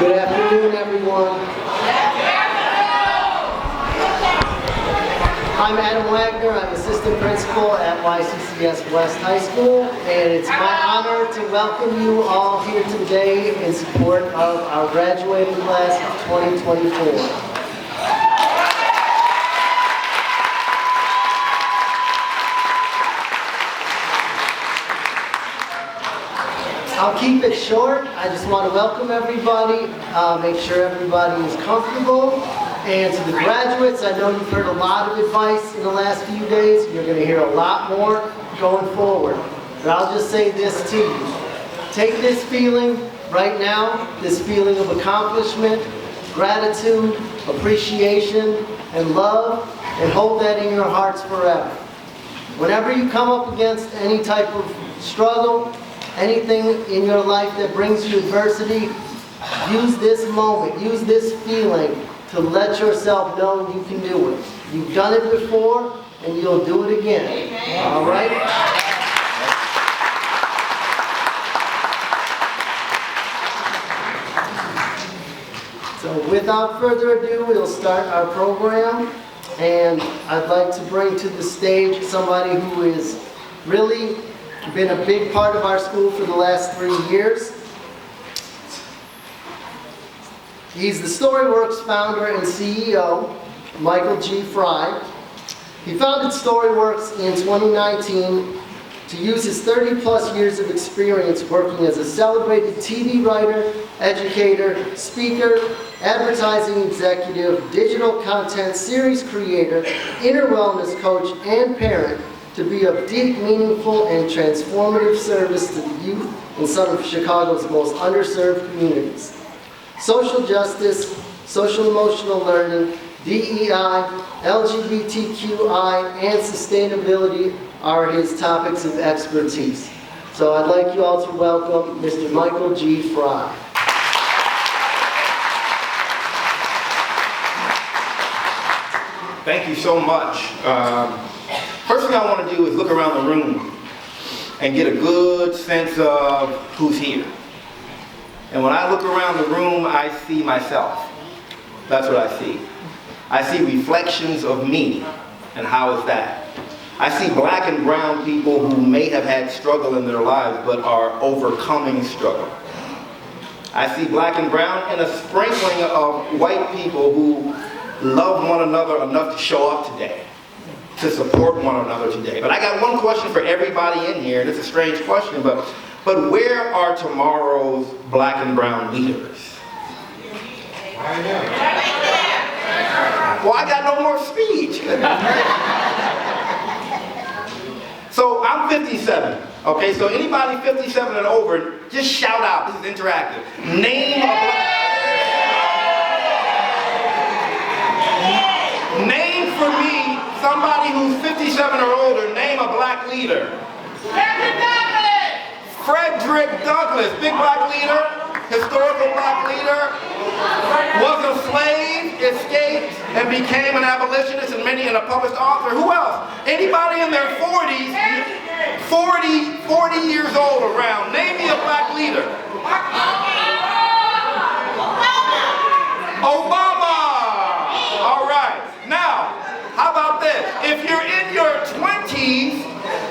Good afternoon, everyone. I'm Adam Wagner. I'm assistant principal at YCCS West High School, and it's my honor to welcome you all here today in support of our graduating class of 2024. I'll keep it short. I just want to welcome everybody, make sure everybody is comfortable. And to the graduates, I know you've heard a lot of advice in the last few days. You're going to hear a lot more going forward. But I'll just say this to you. Take this feeling right now, this feeling of accomplishment, gratitude, appreciation, and love, and hold that in your hearts forever. Whenever you come up against any type of struggle, anything in your life that brings you adversity, use this moment, use this feeling to let yourself know you can do it. You've done it before, and you'll do it again. Amen. All right? So without further ado, we'll start our program. And I'd like to bring to the stage somebody who is really been a big part of our school for the last 3 years. He's the StoryWorks founder and CEO, Michael G. Fry. He founded StoryWorks in 2019 to use his 30-plus years of experience working as a celebrated TV writer, educator, speaker, advertising executive, digital content series creator, inner wellness coach, and parent to be of deep, meaningful, and transformative service to the youth in some of Chicago's most underserved communities. Social justice, social emotional learning, DEI, LGBTQI, and sustainability are his topics of expertise. So I'd like you all to welcome Mr. Michael G. Fry. Thank you so much. First thing I want to do is look around the room and get a good sense of who's here. And when I look around the room, I see myself. That's what I see. I see reflections of me And how is that? I see black and brown people who may have had struggle in their lives but are overcoming struggle. I see black and brown and a sprinkling of white people who love one another enough to show up today, to support one another today. But I got one question for everybody in here, and it's a strange question, but where are tomorrow's black and brown leaders? Well, I got no more speech. So I'm 57, okay? So anybody 57 and over, just shout out. This is interactive. Name for me somebody who's 57 or older. Name a black leader. Frederick Douglass, big black leader, historical black leader, was a slave, escaped, and became an abolitionist and many and a published author. Who else? Anybody in their 40s, 40 years old around. Name me a black leader. Obama. All right. Now, how about this? If you're in your 20s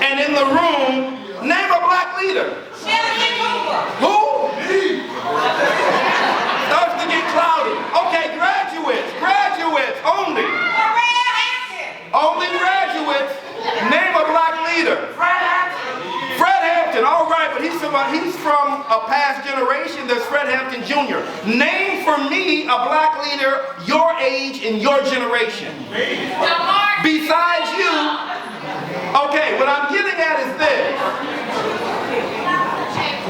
and in the room, name a black leader. Who? Starts to get cloudy. Okay, graduates only. Only graduates. Name a black leader. Fred Hampton, all right, but he's from a past generation. There's Fred Hampton Jr. Name for me a black leader your age and your generation. Besides you. Okay, what I'm getting at is this.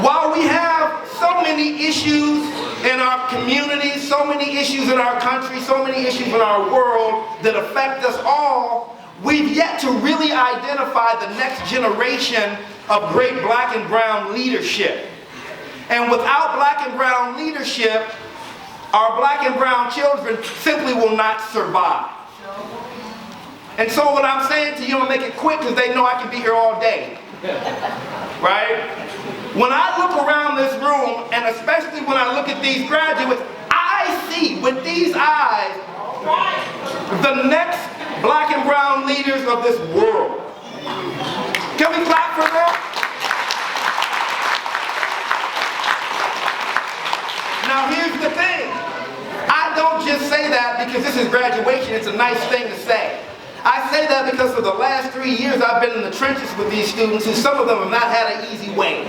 While we have so many issues in our community, so many issues in our country, so many issues in our world that affect us all, we've yet to really identify the next generation of great black and brown leadership. And without black and brown leadership, our black and brown children simply will not survive. And so what I'm saying to you, I'm going to make it quick because they know I can be here all day. Right? When I look around this room, and especially when I look at these graduates, I see with these eyes the next black and brown leaders of this world. Can we clap for them? Now here's the thing. I don't just say that because this is graduation. It's a nice thing to say. I say that because for the last 3 years I've been in the trenches with these students who some of them have not had an easy way.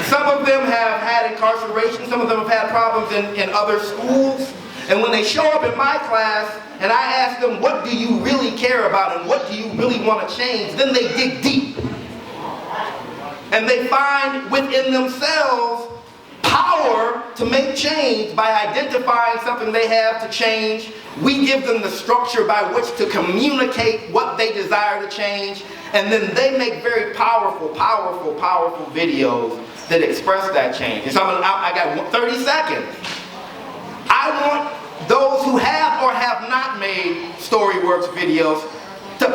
Some of them have had incarceration, some of them have had problems in other schools. And when they show up in my class and I ask them, what do you really care about and what do you really want to change, then they dig deep. And they find within themselves power to make change by identifying something they have to change. We give them the structure by which to communicate what they desire to change, and then they make very powerful videos that express that change. And so I got 30 seconds. I want those who have or have not made Storyworks videos to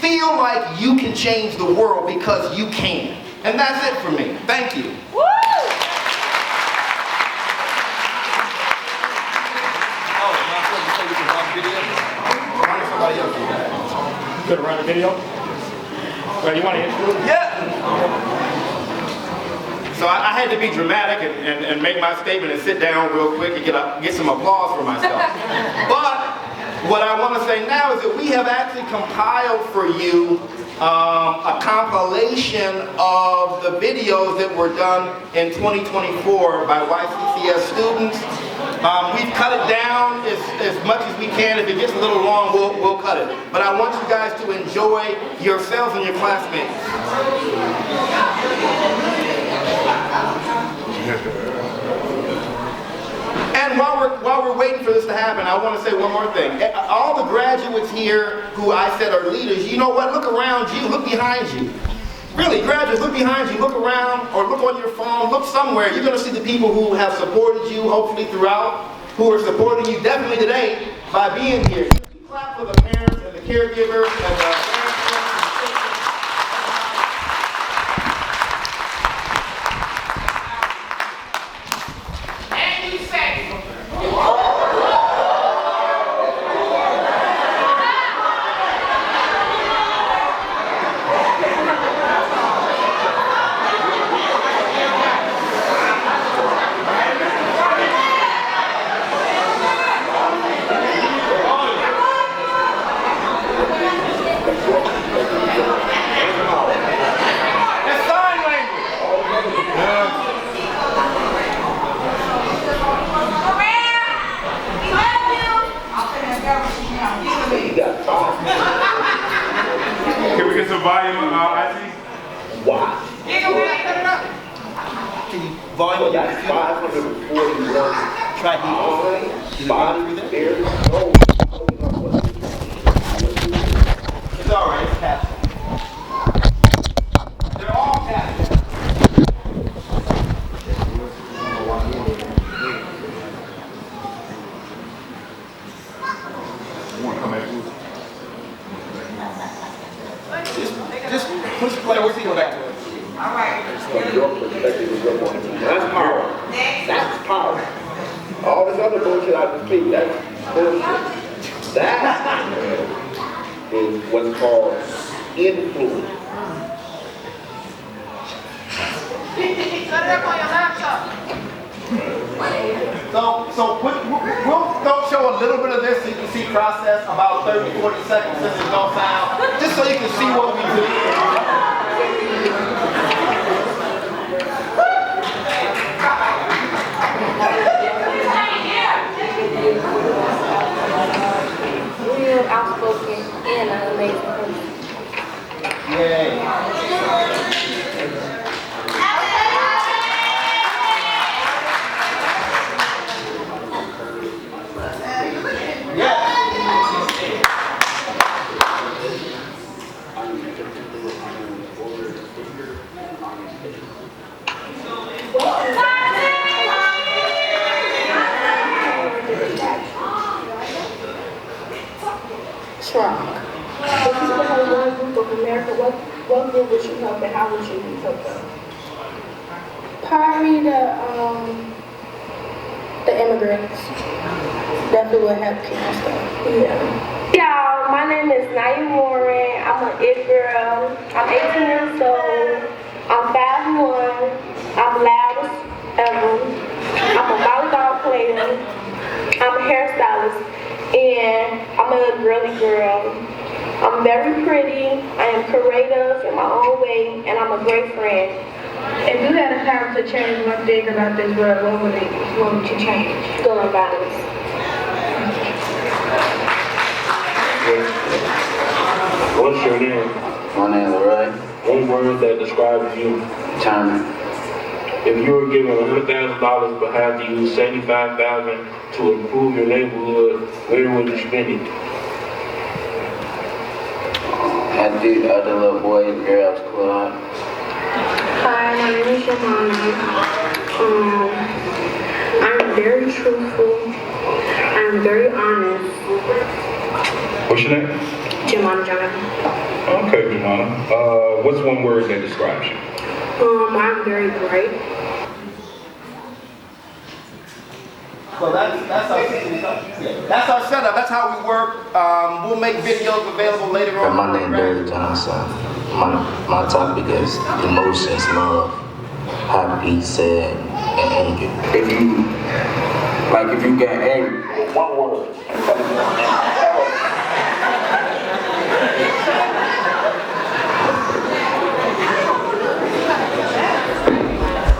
feel like you can change the world because you can. And that's it for me. Thank you. Woo! Good to run a video? Well, you want to introduce? Yeah. So I had to be dramatic and make my statement and sit down real quick and get some applause for myself. But what I want to say now is that we have actually compiled for you a compilation of the videos that were done in 2024 by YCCS students. We've cut it down as much as we can. If it gets a little long, we'll cut it. But I want you guys to enjoy yourselves and your classmates. And while we're waiting for this to happen, I want to say one more thing. All the graduates here who I said are leaders, you know what? Look around you. Look behind you. Really, graduates, look behind you. Look around or look on your phone. Look somewhere. You're going to see the people who have supported you, hopefully throughout, who are supporting you definitely today by being here. Clap for the parents and the caregivers and the parents. volume, IC? Wow. Can you volume? That's 541. Try heat. Five. There's no. It's all right. It's captured. They're all captured. Just push play. We'll see you back to it. From your perspective is your point of view. That's power. That's power. All this other bullshit I just speak, that's bullshit. That is what's called influence. We'll show a little bit of this so you can see process, about 30, 40 seconds since it don't sound, just so you can see what we do. Real outspoken and an amazing person. Yay. Strong. If you could have one group of America, what group would you help and how would you help them? Probably the immigrants. Definitely would help kids and stuff. Yeah. Y'all, my name is Naya Warren. I'm an it girl. I'm 18 years old. I'm 5'1". I'm loud as ever. I'm a volleyball player. I'm a hairstylist. And I'm a girly girl. I'm very pretty, I am creative in my own way, and I'm a great friend. If you had a power to change one thing about this world, what would you change? Gun violence. What's your name? My name is Ray. One word that describes you. China. If you were given $100,000 but had to use $75,000 to improve your neighborhood, where would you spend it? At the little boy and girls club. Hi, my name is Johanna. I'm very truthful. I'm very honest. What's your name? Johanna Jonathan. Okay, Jumana. What's one word that describes you? I'm very bright. So that's our setup. That's how we work. We'll make videos available later on. My name is Derek Johnson. My topic is emotions, love, happy, sad, and anger. If you get angry, One word.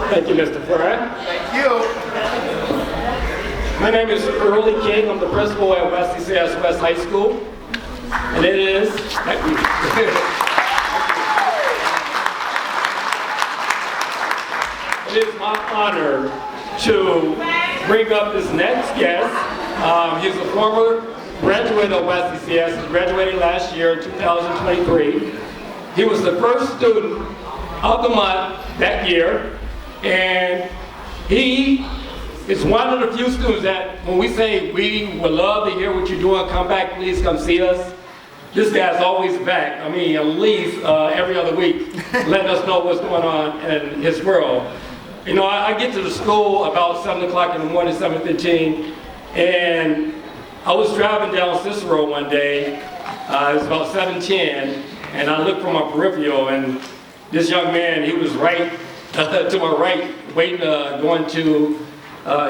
Thank you, Mr. Fry. Thank you. My name is Early King. I'm the principal at YCCS West High School. And it is, thank you. It is my honor to bring up this next guest. He's a former graduate of YCCS. He graduated last year in 2023. He was the first student of the month that year. And he is one of the few students that when we say we would love to hear what you're doing, come back, please come see us. This guy's always back. I mean, at least every other week, letting us know what's going on in his world. You know, I get to the school about 7 o'clock in the morning, 7:15, and I was driving down Cicero one day. It was about 7:10, and I looked from my peripheral, and this young man, he was right to my right, waiting, going to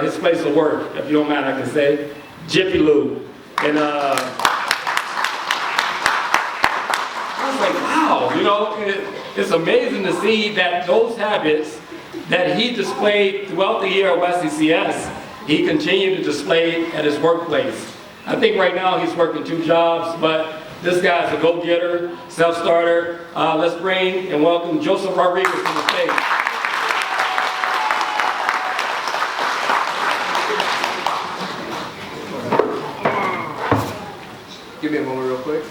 his place of work, if you don't mind I can say, Jiffy Lube. And I was like, wow, you know, it's amazing to see that those habits that he displayed throughout the year at YCCS, he continued to display at his workplace. I think right now he's working 2 jobs, but This guy's a go-getter, self-starter. Let's bring and welcome Joseph Rodriguez to the stage. Give me a moment real quick.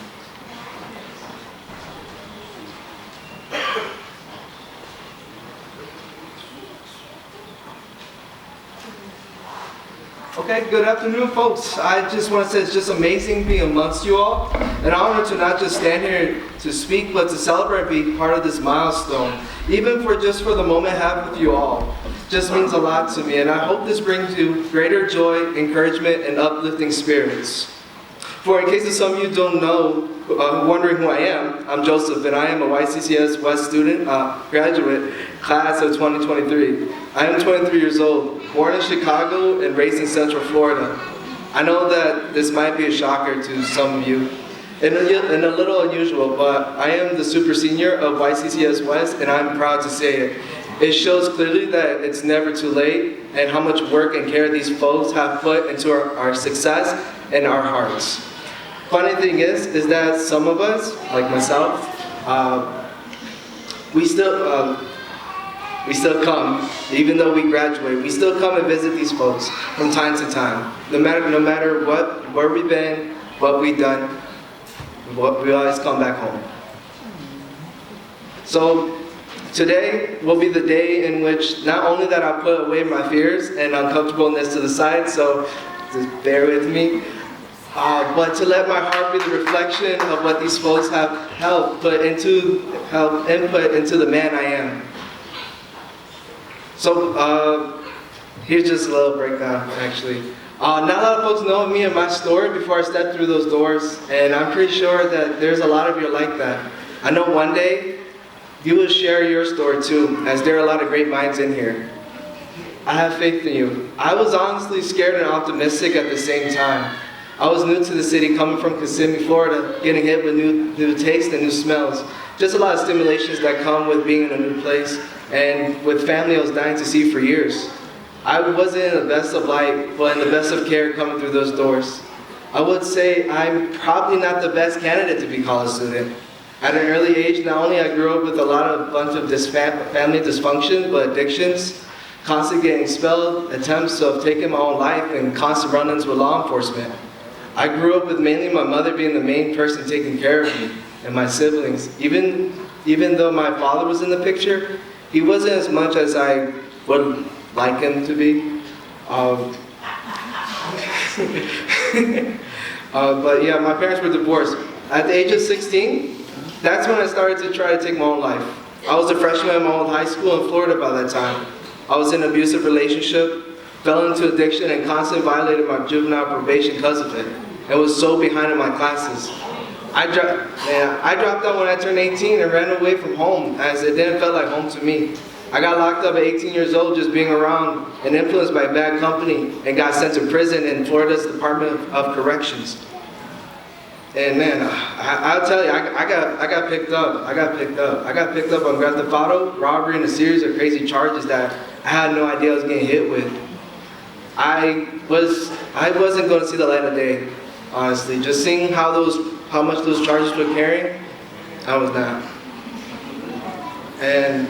Okay, good afternoon, folks. I just want to say it's just amazing being amongst you all. An honor to not just stand here to speak, but to celebrate being part of this milestone. Even for just for the moment I have with you all. Just means a lot to me, and I hope this brings you greater joy, encouragement, and uplifting spirits. For in case of some of you don't know, wondering who I am, I'm Joseph, and I am a YCCS West student, graduate, class of 2023. I am 23 years old, born in Chicago and raised in Central Florida. I know that this might be a shocker to some of you, and a little unusual, but I am the super senior of YCCS West, and I'm proud to say it. It shows clearly that it's never too late, and how much work and care these folks have put into our success and our hearts. Funny thing is that some of us, like myself, we still come, even though we graduate, we still come and visit these folks from time to time. No matter where we've been, what we've done, we always come back home. So today will be the day in which not only that I put away my fears and uncomfortableness to the side, so just bear with me, but to let my heart be the reflection of what these folks have helped input into the man I am. So here's just a little breakdown, actually. Not a lot of folks know me and my story before I step through those doors, and I'm pretty sure that there's a lot of you like that. I know one day you will share your story too, as there are a lot of great minds in here. I have faith in you. I was honestly scared and optimistic at the same time. I was new to the city, coming from Kissimmee, Florida, getting hit with new tastes and new smells. Just a lot of stimulations that come with being in a new place, and with family I was dying to see for years. I wasn't in the best of light, but in the best of care coming through those doors. I would say I'm probably not the best candidate to be a college student. At an early age, not only I grew up with a bunch of family dysfunction, but addictions, constantly getting expelled, attempts of taking my own life, and constant run-ins with law enforcement. I grew up with mainly my mother being the main person taking care of me, and my siblings. Even though my father was in the picture, he wasn't as much as I would like him to be. But yeah, my parents were divorced. At the age of 16, that's when I started to try to take my own life. I was a freshman in my old high school in Florida by that time. I was in an abusive relationship, fell into addiction, and constantly violated my juvenile probation because of it, and was so behind in my classes. I dropped out when I turned 18 and ran away from home, as it didn't feel like home to me. I got locked up at 18 years old just being around and influenced by bad company, and got sent to prison in Florida's Department of Corrections. And man, I'll tell you, I got picked up. I got picked up on grand theft auto, robbery, and a series of crazy charges that I had no idea I was getting hit with. I wasn't going to see the light of day, honestly. Just seeing how much those charges were carrying, I was not. And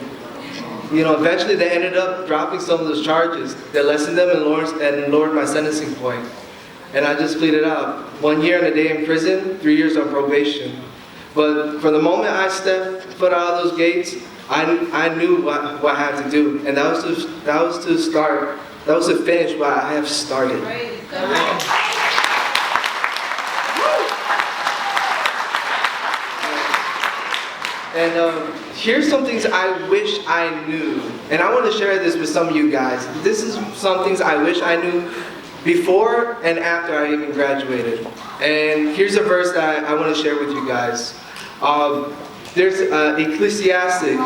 you know, eventually they ended up dropping some of those charges. They lessened them and lowered my sentencing point. And I just pleaded out. 1 year and a day in prison, 3 years on probation. But from the moment I stepped foot out of those gates, I knew what I had to do, and that was to finish what I have started. And here's some things I wish I knew, and I want to share this with some of you guys. This is some things I wish I knew before and after I even graduated. And here's a verse that I want to share with you guys. There's Ecclesiastes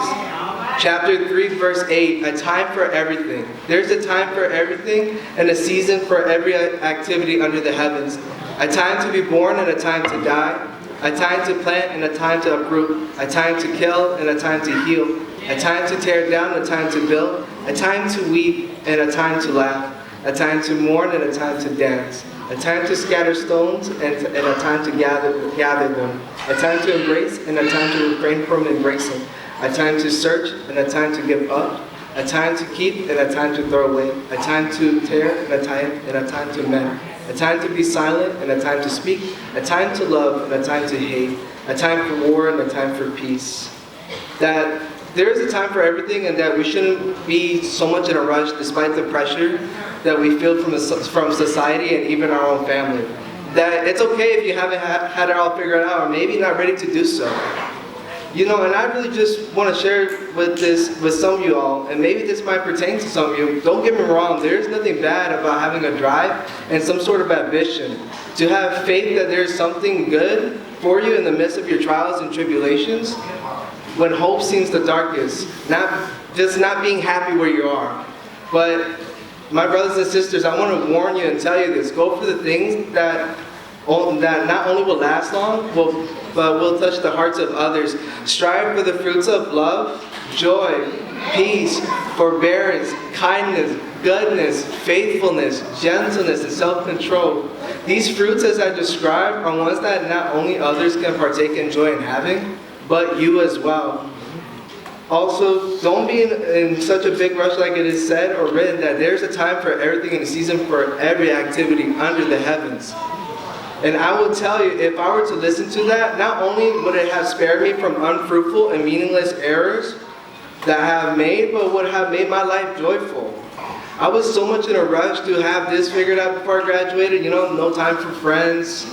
chapter 3 verse 8, a time for everything. There's a time for everything and a season for every activity under the heavens. A time to be born and a time to die. A time to plant and a time to uproot. A time to kill and a time to heal. A time to tear down and a time to build. A time to weep and a time to laugh. A time to mourn and a time to dance. a time to scatter stones and a time to gather them, a time to embrace and a time to refrain from embracing, a time to search and a time to give up, a time to keep and a time to throw away, a time to tear and a time to mend, a time to be silent and a time to speak, a time to love and a time to hate, a time for war and a time for peace. That there is a time for everything, and that we shouldn't be so much in a rush despite the pressure that we feel from society and even our own family. That it's okay if you haven't had it all figured out, or maybe not ready to do so. You know, and I really just want to share with some of you all, and maybe this might pertain to some of you. Don't get me wrong, there's nothing bad about having a drive and some sort of ambition. To have faith that there's something good for you in the midst of your trials and tribulations, when hope seems the darkest, not being happy where you are. But my brothers and sisters, I want to warn you and tell you this: go for the things that not only will last long, but will touch the hearts of others. Strive for the fruits of love, joy, peace, forbearance, kindness, goodness, faithfulness, gentleness, and self-control. These fruits, as I described, are ones that not only others can partake in joy in having, but you as well. Also, don't be in such a big rush, like it is said or written, that there's a time for everything and a season for every activity under the heavens. And I will tell you, if I were to listen to that, not only would it have spared me from unfruitful and meaningless errors that I have made, but would have made my life joyful. I was so much in a rush to have this figured out before I graduated, no time for friends.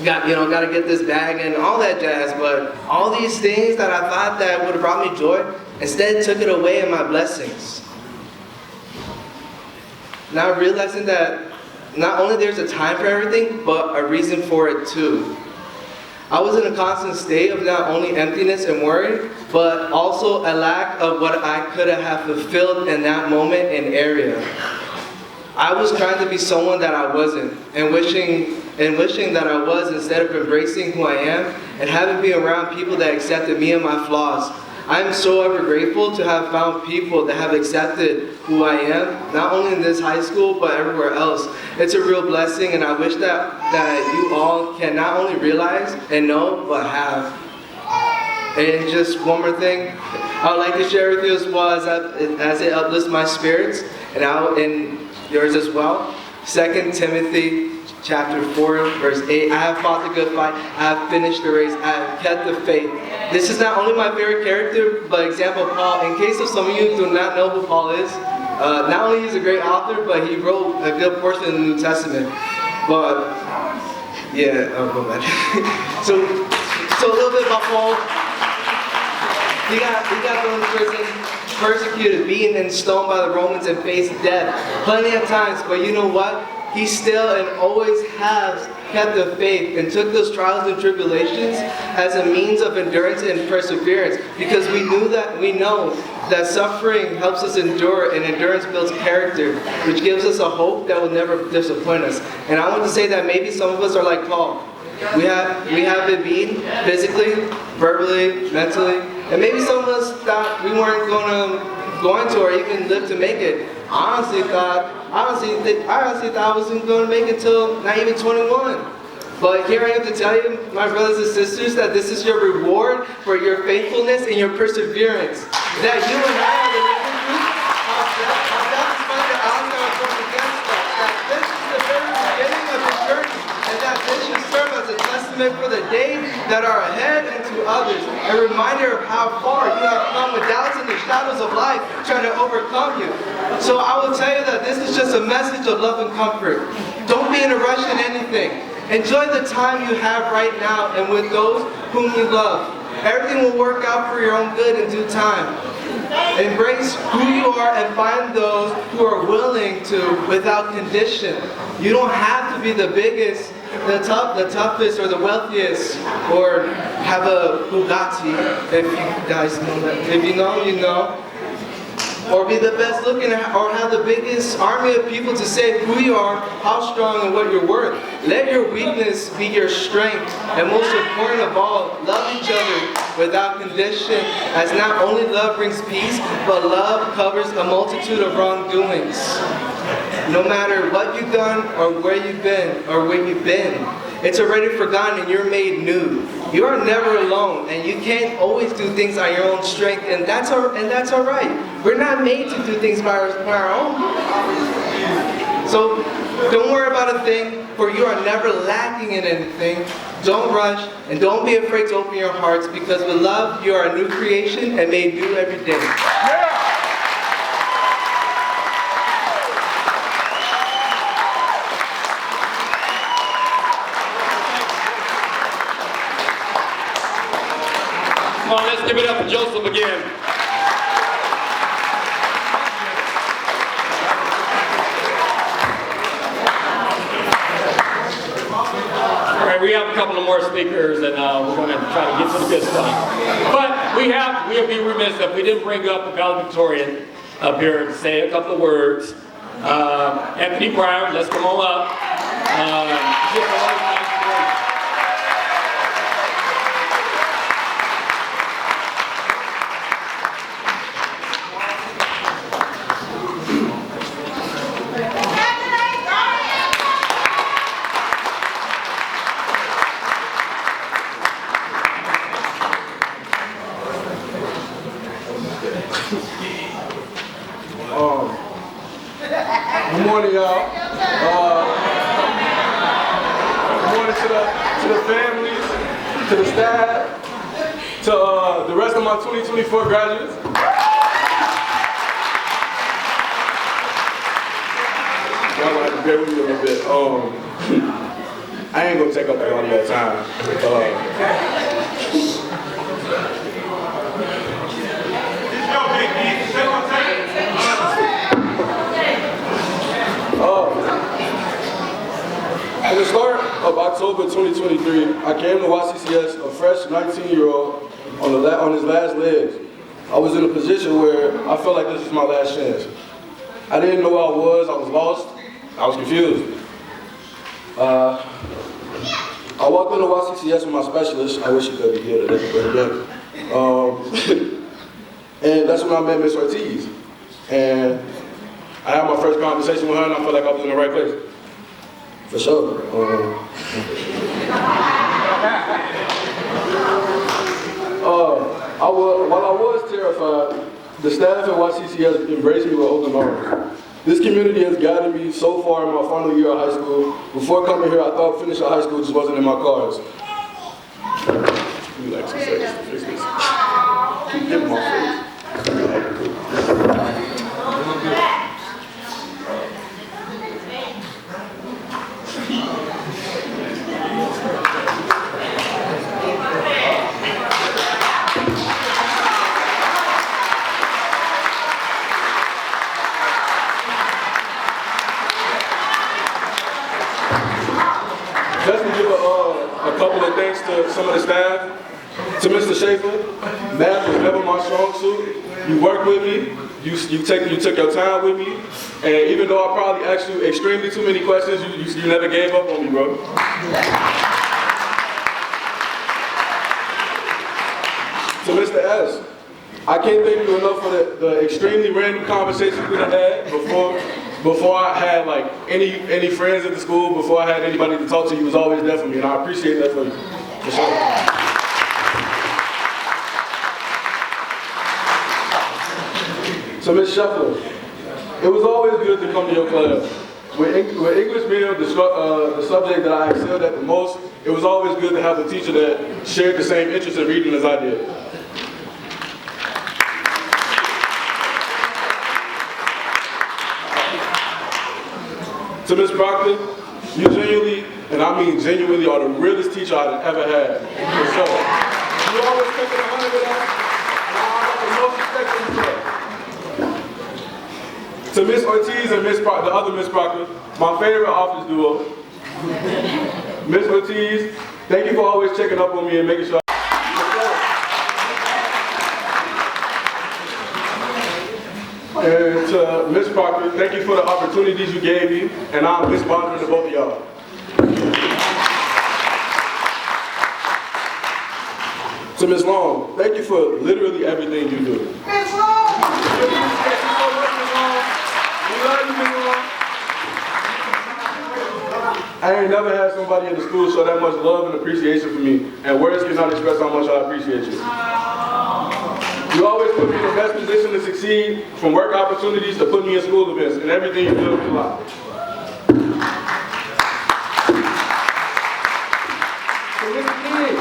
Got to get this bag and all that jazz, but all these things that I thought that would have brought me joy, instead took it away in my blessings. Now realizing that not only there's a time for everything, but a reason for it too. I was in a constant state of not only emptiness and worry, but also a lack of what I could have fulfilled in that moment and area. I was trying to be someone that I wasn't, and wishing that I was, instead of embracing who I am and having been around people that accepted me and my flaws. I am so ever grateful to have found people that have accepted who I am, not only in this high school, but everywhere else. It's a real blessing, and I wish that you all can not only realize and know, but have. And just one more thing I would like to share with you as well, as it uplifts my spirits, and yours as well. 2 Timothy chapter 4, verse 8. I have fought the good fight. I have finished the race. I have kept the faith. This is not only my favorite character, but example of Paul. In case of some of you who do not know who Paul is, not only he's a great author, but he wrote a good portion of the New Testament. But yeah, go back. So a little bit about Paul. He got thrown in prison, persecuted, beaten, and stoned by the Romans, and faced death plenty of times. But you know what? He still and always has kept the faith and took those trials and tribulations as a means of endurance and perseverance, because we know that suffering helps us endure, and endurance builds character, which gives us a hope that will never disappoint us. And I want to say that maybe some of us are like Paul. We have been beaten physically, verbally, mentally, and maybe some of us thought we weren't going to or even live to make it. I honestly thought I wasn't going to make it till not even 21. But here I am to tell you, my brothers and sisters, that this is your reward for your faithfulness and your perseverance. That you and I are the living proof how death is fight the odds that are formed against us. That this is the very beginning of the journey, and that this should serve as a testament for the days that are ahead and to others. A reminder of how far you have come with doubts and the shadows of life trying to overcome you. So I will tell you that this is just a message of love and comfort. Don't be in a rush in anything. Enjoy the time you have right now and with those whom you love. Everything will work out for your own good in due time. Embrace who you are and find those who are willing to without condition. You don't have to be the biggest, the toughest, or the wealthiest, or have a Bugatti, if you guys know that. If you know, you know. Or be the best looking, or have the biggest army of people to say who you are, how strong, and what you're worth. Let your weakness be your strength, and most important of all, love each other without condition, as not only love brings peace, but love covers a multitude of wrongdoings. No matter what you've done or where you've been or where you've been, it's already forgotten and you're made new. You are never alone, and you can't always do things on your own strength, and that's all right. We're not made to do things by our own. So don't worry about a thing, for you are never lacking in anything. Don't rush, and don't be afraid to open your hearts, because with love, you are a new creation and made new every day. Come on, let's give it up for Joseph again. All right, we have a couple of more speakers, and we're going to try to get to the good stuff. But we'll be remiss if we didn't bring up the valedictorian up here to say a couple of words. Anthony Brown, let's come on up. Good morning, y'all. Good morning to the families, to the staff, to the rest of my 2024 graduates. Y'all gonna have to bear with me a little bit. I ain't gonna take up a lot of your time. At the start of October 2023, I came to YCCS a fresh 19-year-old on his last legs. I was in a position where I felt like this was my last chance. I didn't know where I was lost, I was confused. I walked into YCCS with my specialist. I wish he could be here today, but again. And that's when I met Miss Ortiz. And I had my first conversation with her, and I felt like I was in the right place. For sure. While I was terrified, the staff at YCCS embraced me with open arms. This community has guided me so far in my final year of high school. Before coming here, I thought finishing high school just wasn't in my cards. Give me like 2 seconds to fix this. Keep giving my face. Just to give a couple of thanks to some of the staff. To Mr. Schaefer, math was never my strong suit. You worked with me, you took your time with me, and even though I probably asked you extremely too many questions, you never gave up on me, bro. To Mr. S, I can't thank you enough for the extremely random conversations we had before I had like any friends at the school, before I had anybody to talk to. You was always there for me, and I appreciate that for you, for sure. So Ms. Shuffler, it was always good to come to your class. With English being the subject that I excelled at the most, it was always good to have a teacher that shared the same interest in reading as I did. To Ms. Proctor, you genuinely, and I mean genuinely, are the realest teacher I've ever had. For sure. You always kept it 100 with us, and I have the most respect for you. To Ms. Ortiz and the other Ms. Proctor, my favorite office duo. Ms. Ortiz, thank you for always checking up on me and making sure. And to Ms. Proctor, thank you for the opportunities you gave me, and I'm Ms. Bonding to both of y'all. To Ms. Long, thank you for literally everything you do. Ms. Long! We love you, Ms. Long. I ain't never had somebody in the school show that much love and appreciation for me, and words cannot express how much I appreciate you. You always put me in the best position to succeed, from work opportunities to put me in school events, and everything you do in life. So Mr. King,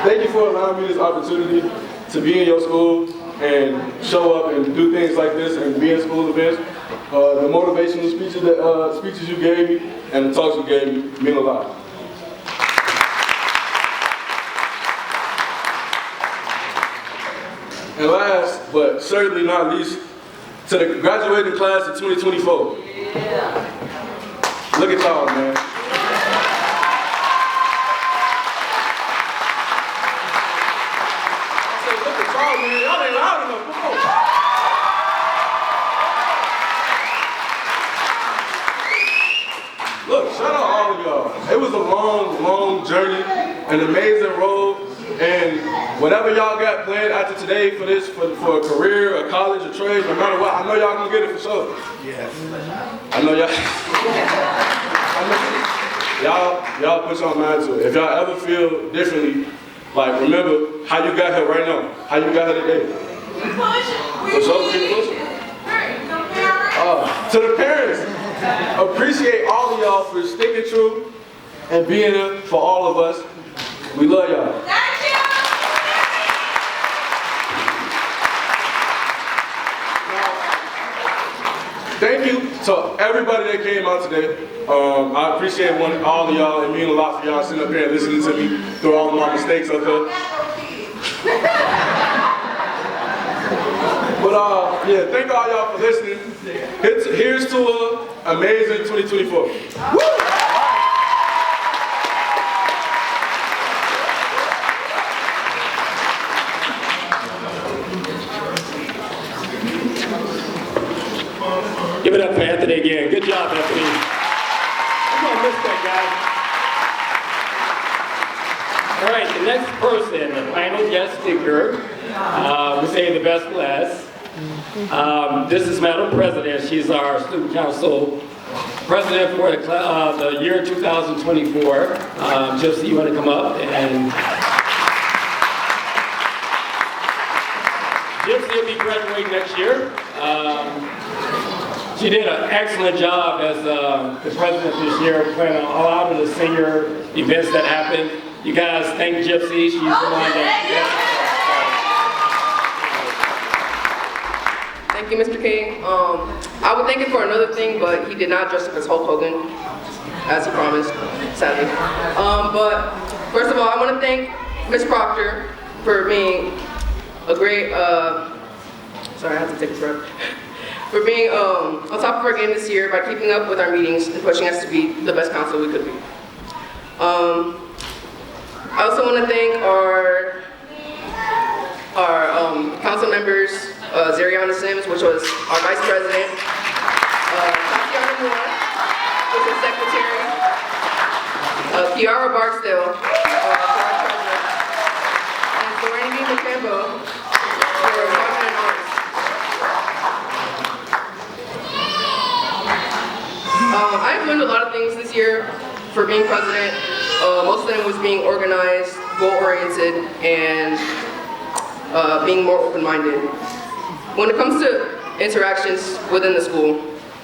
thank you for allowing me this opportunity to be in your school and show up and do things like this and be in school events. The motivational speeches you gave me and the talks you gave me mean a lot. And last, but certainly not least, to the graduating class of 2024. Look at y'all, man. I said, look at y'all, man. Y'all ain't loud enough. Come on. Look, shout out all of y'all. It was a long, long journey, an amazing road, and whatever y'all got planned after today for this, for a career, a college, a trade, no matter what, I know y'all gonna get it for sure. Yes. I know y'all. Y'all put your mind to it. If y'all ever feel differently, like remember how you got here right now, how you got here today. For sure, keep pushing. To the parents, appreciate all of y'all for sticking true and being there for all of us. We love y'all. Thank you to everybody that came out today. I appreciate all of y'all. It means a lot for y'all sitting up here and listening to me through all of my mistakes up there. But yeah, thank all y'all for listening. Here's to an amazing 2024. Woo! Give it up for Anthony again. Good job, Anthony. I'm gonna miss that guy. All right, the next person, the final guest speaker, we say the best class. This is Madam President. She's our student council president for the year 2024. Gypsy, you want to come up? And Gypsy will be graduating next year. She did an excellent job as the president this year, planning a lot of the senior events that happened. You guys thank Gypsy. She's the one that. Thank you, Mr. King. I would thank him for another thing, but he did not dress up as Hulk Hogan, as he promised, sadly. But first of all, I want to thank Ms. Proctor for being a great, sorry, I have to take a breath. For being on top of our game this year by keeping up with our meetings and pushing us to be the best council we could be. I also want to thank our council members, Zariana Sims, which was our vice president, Tatiana Moore, which was secretary, Kiara Barksdale, our treasurer, and Serenity McCambo for marching and arts. I've learned a lot of things this year for being president. Most of them was being organized, goal-oriented, and being more open-minded. When it comes to interactions within the school,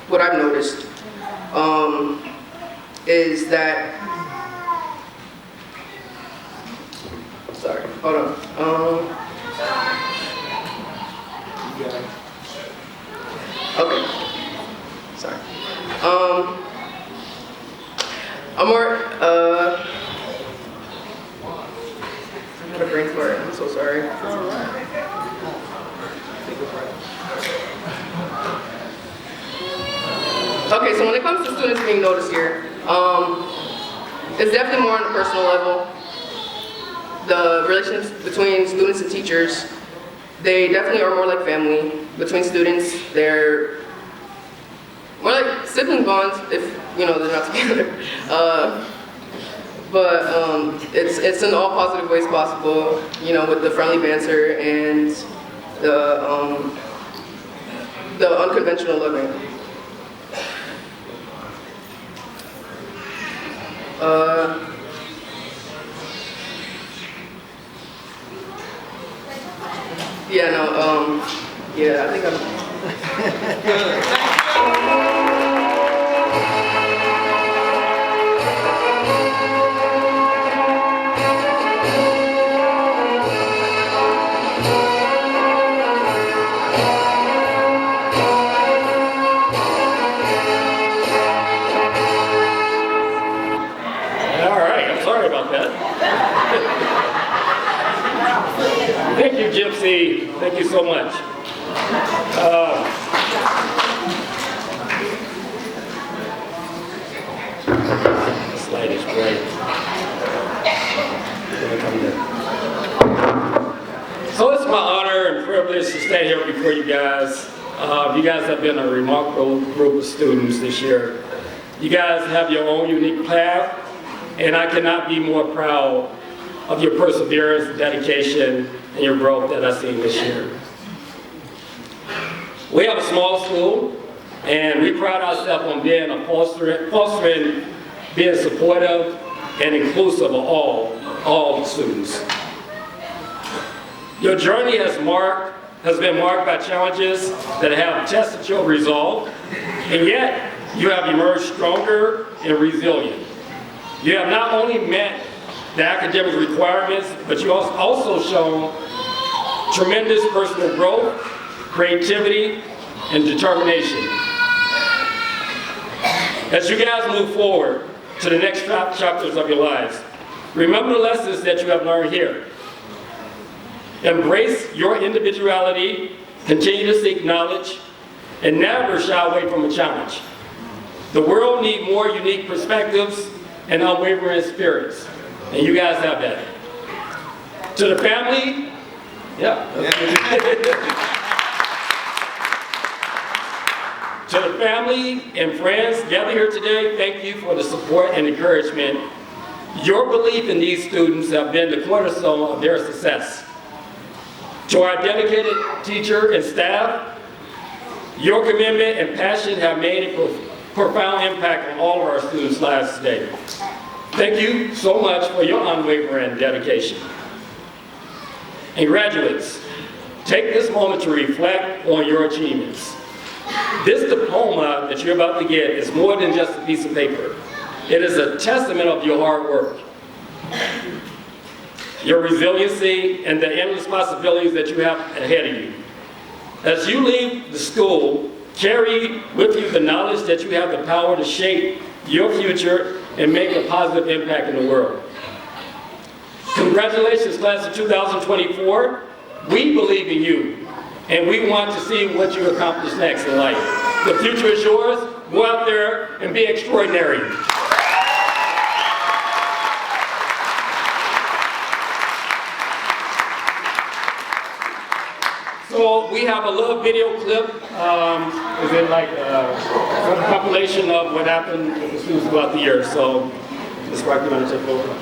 what I've noticed is that, sorry, hold on. Okay, sorry. I'm more, I had a brain fart, I'm so sorry. Okay, so when it comes to students being noticed here, it's definitely more on a personal level. The relationships between students and teachers, they definitely are more like family. Between students, they're more like sibling bonds if, you know, they're not together. but it's in all positive ways possible, you know, with the friendly banter and the unconventional living. Yeah, no, yeah, I think All right, I'm sorry about that. Thank you, Gypsy. Thank you so much. This light is bright. So it's my honor and privilege to stand here before you guys. You guys have been a remarkable group of students this year. You guys have your own unique path, and I cannot be more proud of your perseverance, dedication, and your growth that I've seen this year. We have a small school, and we pride ourselves on being a fostering, being supportive and inclusive of all students. Your journey has been marked by challenges that have tested your resolve, and yet you have emerged stronger and resilient. You have not only met the academic requirements, but you also shown tremendous personal growth, creativity, and determination. As you guys move forward to the next chapters of your lives, remember the lessons that you have learned here. Embrace your individuality, continue to seek knowledge, and never shy away from a challenge. The world needs more unique perspectives and unwavering spirits, and you guys have that. To the family, to the family and friends gathered here today, thank you for the support and encouragement. Your belief in these students have been the cornerstone of their success. To our dedicated teacher and staff, your commitment and passion have made a profound impact on all of our students' lives today. Thank you so much for your unwavering dedication. And graduates, take this moment to reflect on your achievements. This diploma that you're about to get is more than just a piece of paper. It is a testament of your hard work, your resiliency, and the endless possibilities that you have ahead of you. As you leave the school, carry with you the knowledge that you have the power to shape your future and make a positive impact in the world. Congratulations, class of 2024. We believe in you, and we want to see what you accomplish next in life. The future is yours. Go out there and be extraordinary. So we have a little video clip. Is it like a compilation of what happened with the students throughout the year? So Ms. Parker, you want to take over?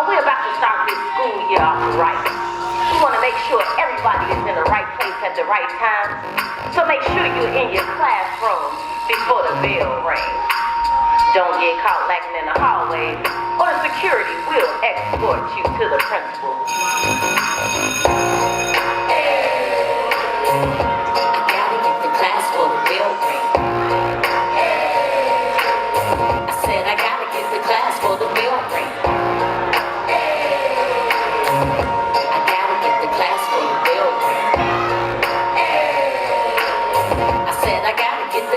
We're about to start this school year off right. We want to make sure everybody is in the right place at the right time. So make sure you're in your classroom before the bell rings. Don't get caught lacking in the hallways, or the security will escort you to the principal. I gotta get the class for the bell ring. I said I gotta get the class for the bell ring.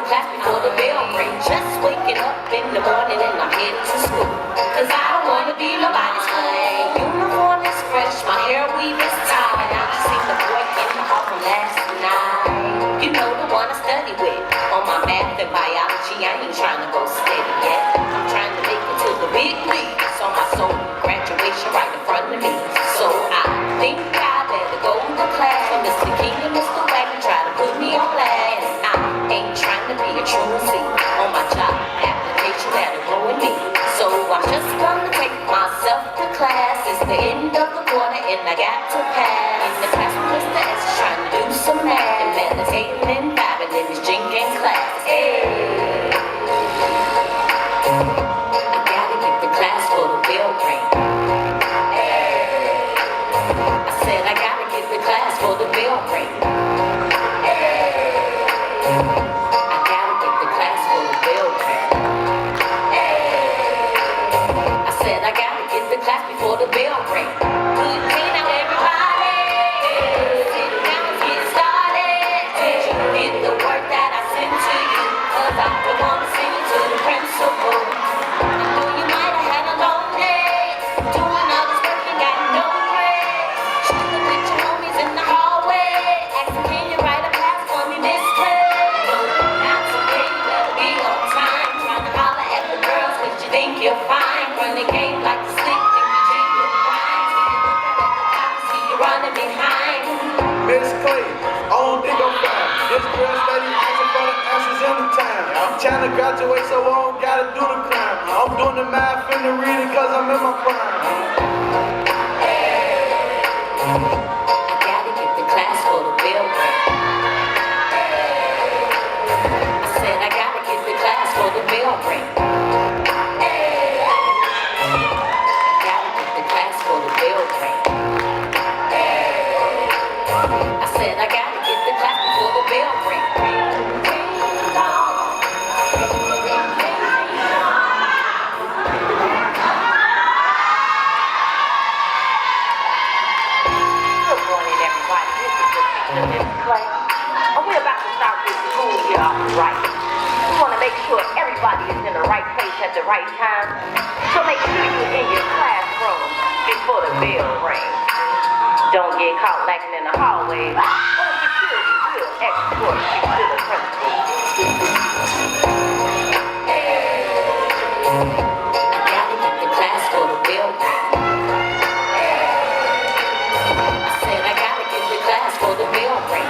Before the bell ring, just waking up in the morning and I'm headed to school. Cause I don't wanna be nobody's slave. Uniform is fresh, my hair weave is tied. and I got to pass. In the class with Mr. S, trying to do some math and meditating and vibing in his drinking class. Hey. I gotta get to class for the bell ring. Hey. I said I gotta get to class for the bell ring. I gotta get to class for the bell ring. I said I gotta get to class before the bell ring. Good day now everybody. Sit down and get started. Did you get the work that I sent to you? Cause I don't wanna send you to the principal. I know you might have had a long day. Doing all this work and got no grade. Chilling with your homies in the hallway. Asking, can you write a pass for me, Miss Clay? No, not today, you better be on time. Trying to holler at the girls cause you think you're fine. Run the game like the stick, think you change your mind. See you running behind. Miss Clay, I don't think I'm fine. This girl steady asking for the answers in the time. I'm trying to graduate so I don't gotta do the crime. I'm doing the math and the reading cause I'm in my prime. I gotta get to class for the bell ring. I said I gotta get to class for the bell ring. I gotta get to class for the bell ring. I said I gotta get to class before the bell ring. Good morning, everybody. This is the teacher, Miss Clay. And we're about to start this school year off right. We want to make sure everybody is in the right place at the right time. So make sure you're in your classroom before the bell rings. Don't get caught lacking in the hallway, or security will escort you to the principal. I gotta get to class for the bell ring. I said I gotta get to class for the bell ring.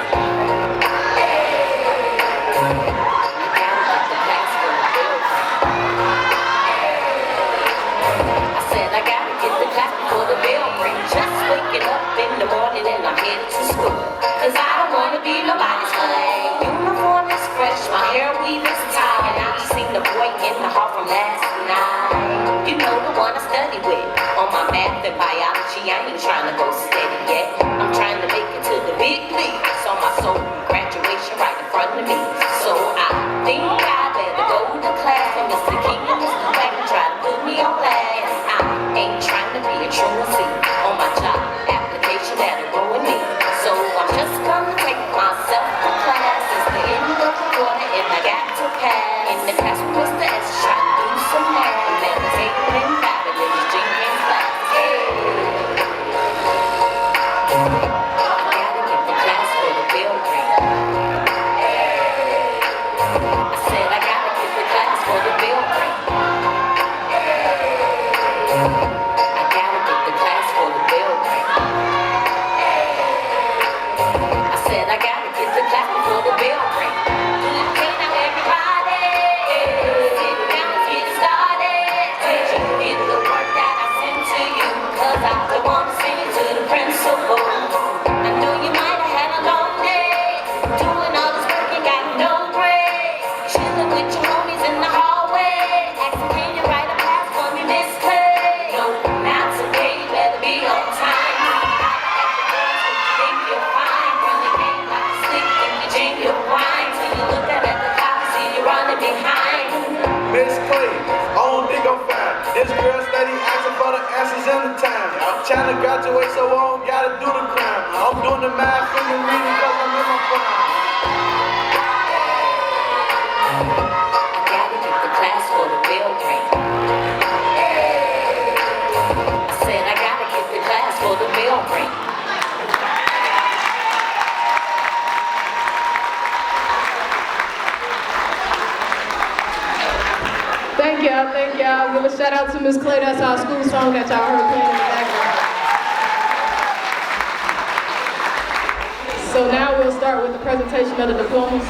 I gotta get to class for the bell ring. I said I gotta get to class before the bell ring. Just waking up in the morning and I'm headed to school. Cause I don't wanna be nobody's slave. Uniform is fresh, my hair weave is tied. And I seen the boy in the hall from last night. You know the one I study with. On my math and biology, I ain't trying to go steady yet. I'm trying to make it to the big leagues. On my soul graduation right in front of me. So I think I better go to class. And Mr. King and Mr. Black try to put me on blast. I ain't trying to be a truancy on my job application that'll ruin me. So I'm just gonna take myself to class. It's the end of the quarter and I got to pass. In the class with Mr. S, trying to do some math. Meditating and vibing in his drinking class. Hey. I gotta get to class for the bell ring. I said I gotta get to class for the bell ring. I gotta get to class for the bell ring. I said I gotta get to class before the bell ring. Good day now everybody. Sit down and get started. Did you get the work that I sent to you? Cause I don't wanna send you to the principal. I know you might have had a long day. Doing all this work and got no grade. Chilling with your homies in the hallway. Asking, can you write a pass for me, Miss Clay? No, not today, you better be on time. Think you're fine, run the game like a stick, think you drink your wine. Till you look up at the clock and see you running behind. Miss Clay, I don't think I'm fine. This girl steady asking for the answers in the time. I'm trying to graduate so I don't gotta do the crime. I'm doing the math and the reading cause I'm in my prime. I gotta get to class for the bell ring. I said I gotta get to class for the bell ring. Thank y'all, thank y'all. Give a shout out to Miss Clay. That's our school song that y'all heard playing in the background. So now we'll start with the presentation of the diplomas.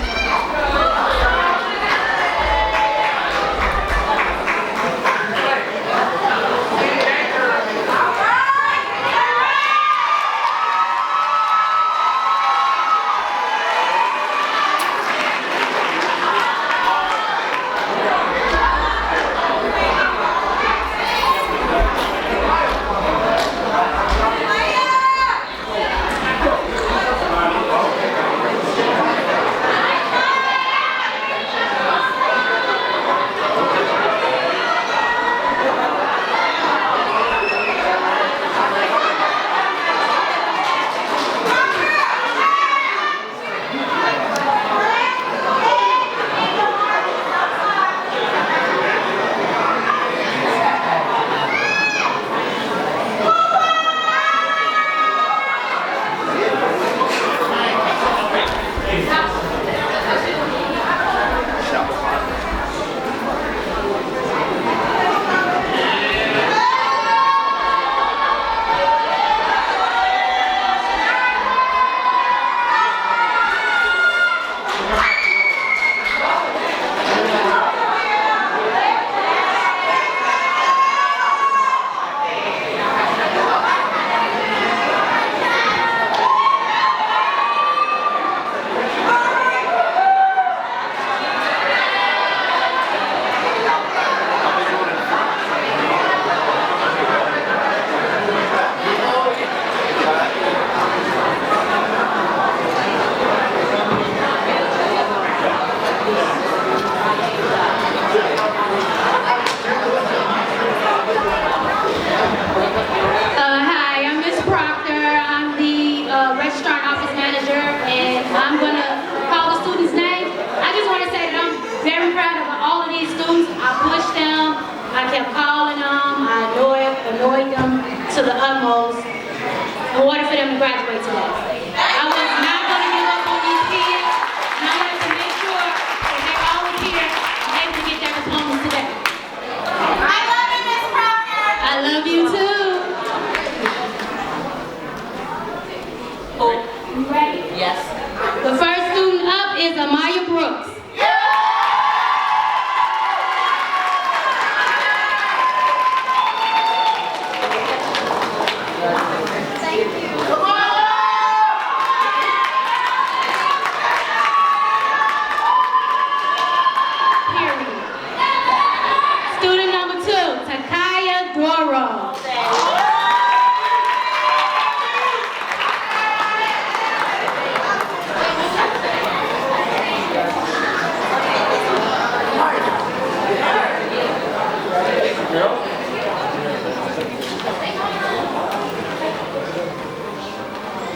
kept calling them. I annoyed them to the utmost in order for them to graduate today. I was not going to give up on these kids, and I wanted to make sure that they're always here and able to get their diplomas today. I love you, Ms. Proctor. I love you too. You ready? Yes. The first student up is Amaya Brooks.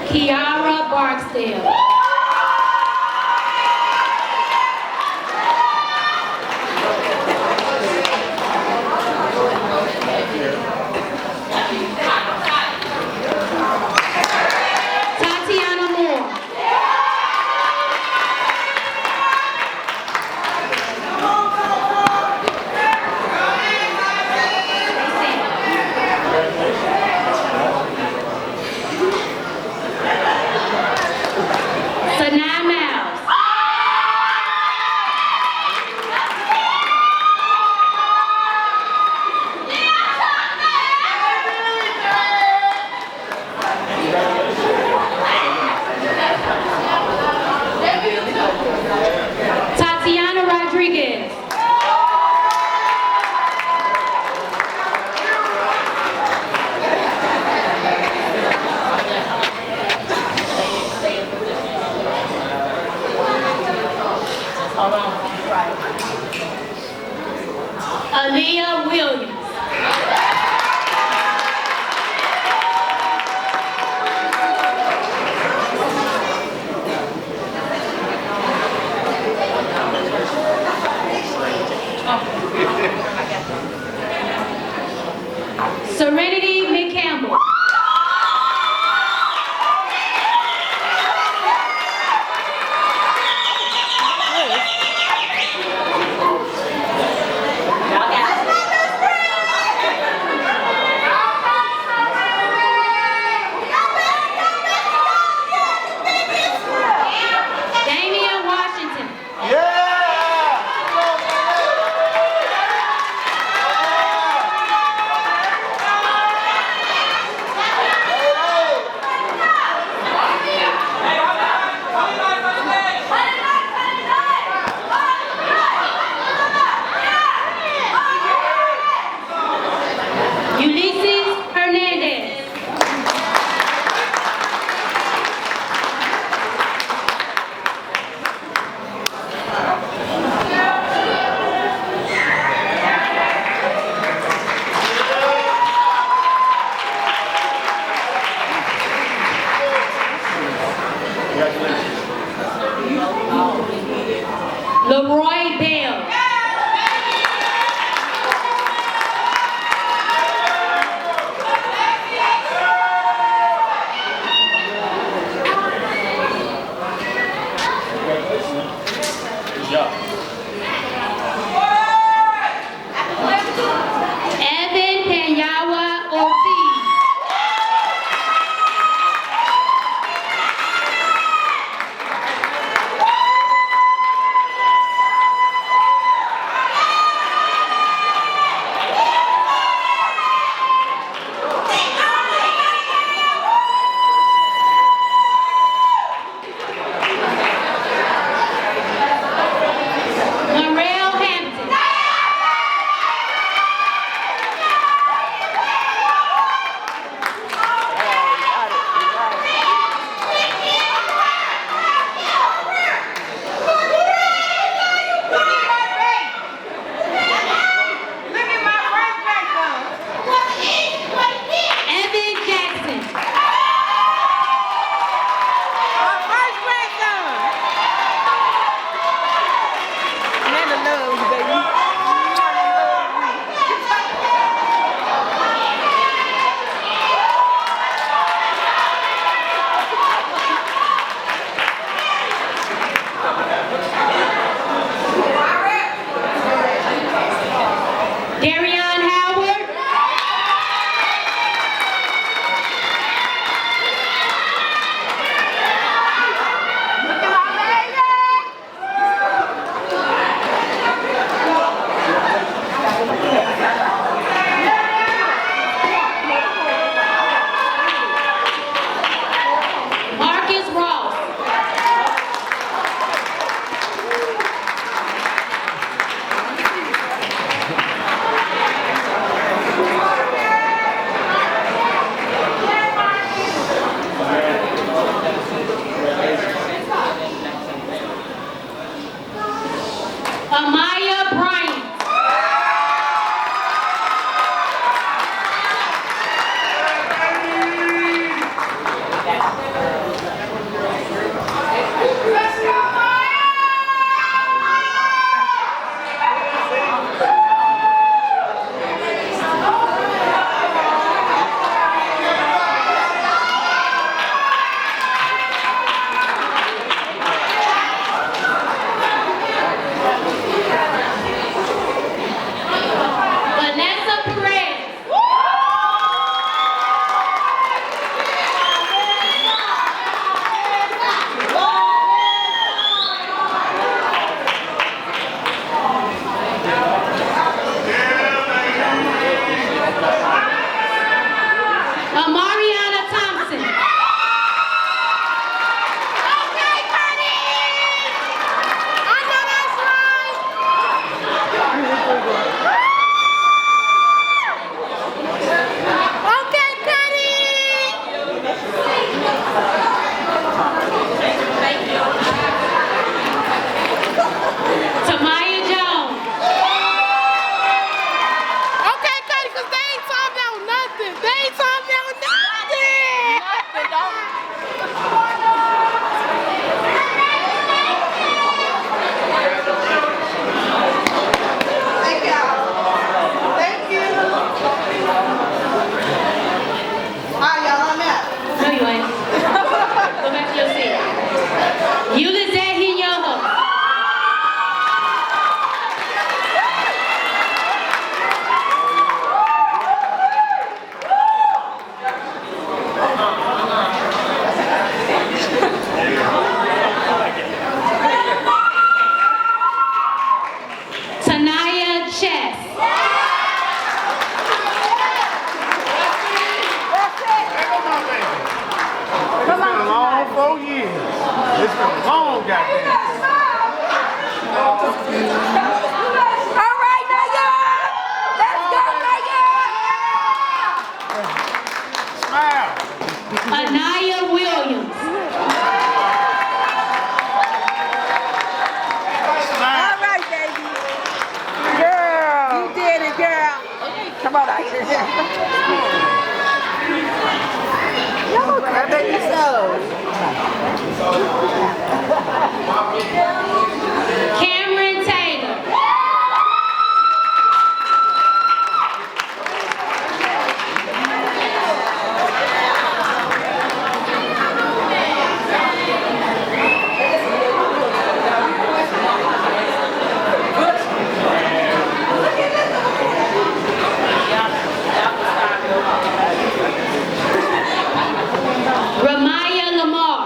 Kiara Barksdale. Tatiana Moore. Sanaa Miles. Tatiana Rodriguez. Aaliyah Williams. Serenity McCampbell. Damian Washington. 4 years. It's been a long goddamn time. All right, Naya! Let's go, Naya! Smile. Anaya Williams. All right, baby. Girl. You did it, girl. Come on out here. No, grab baby so. Cameron Taylor. Ramaya Lamar.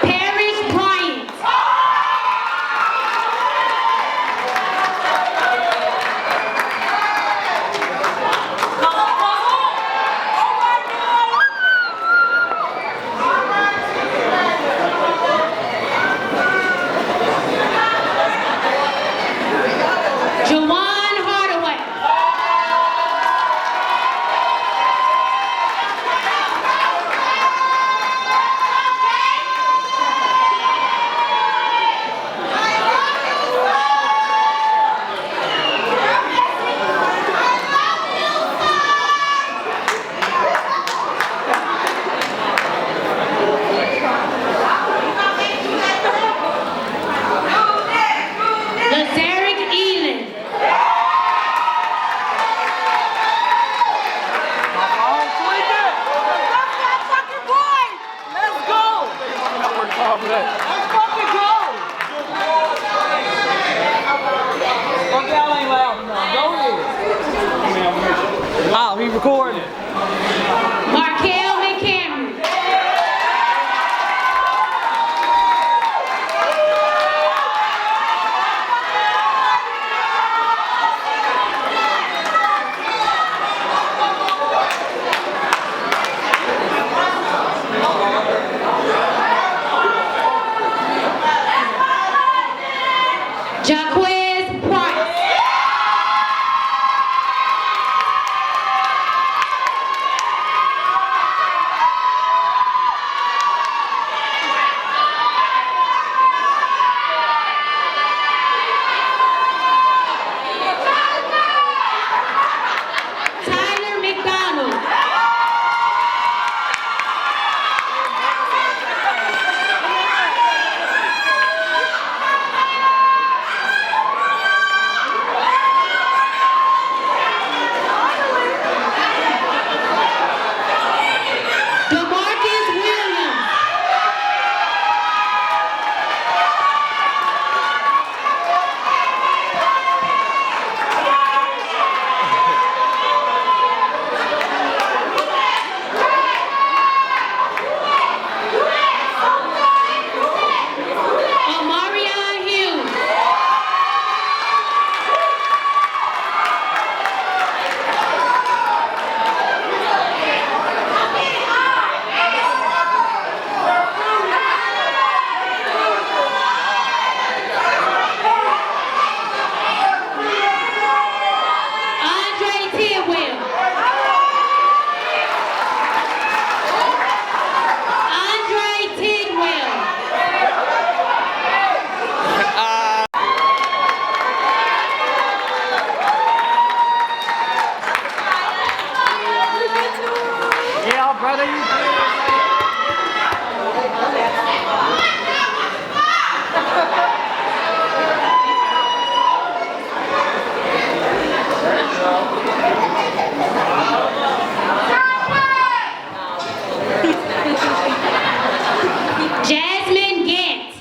Parrish Bryant. Jawan Hardaway. Lazarick Elin. Oh, he recording. Markel McCameron. Jaquez Price. Tyler McDonald. DeMarcus Williams. Omarion Hughes. Andre Tidwell. Andre Tidwell. Yeah, brother, you Jasmine Gant.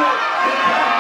it.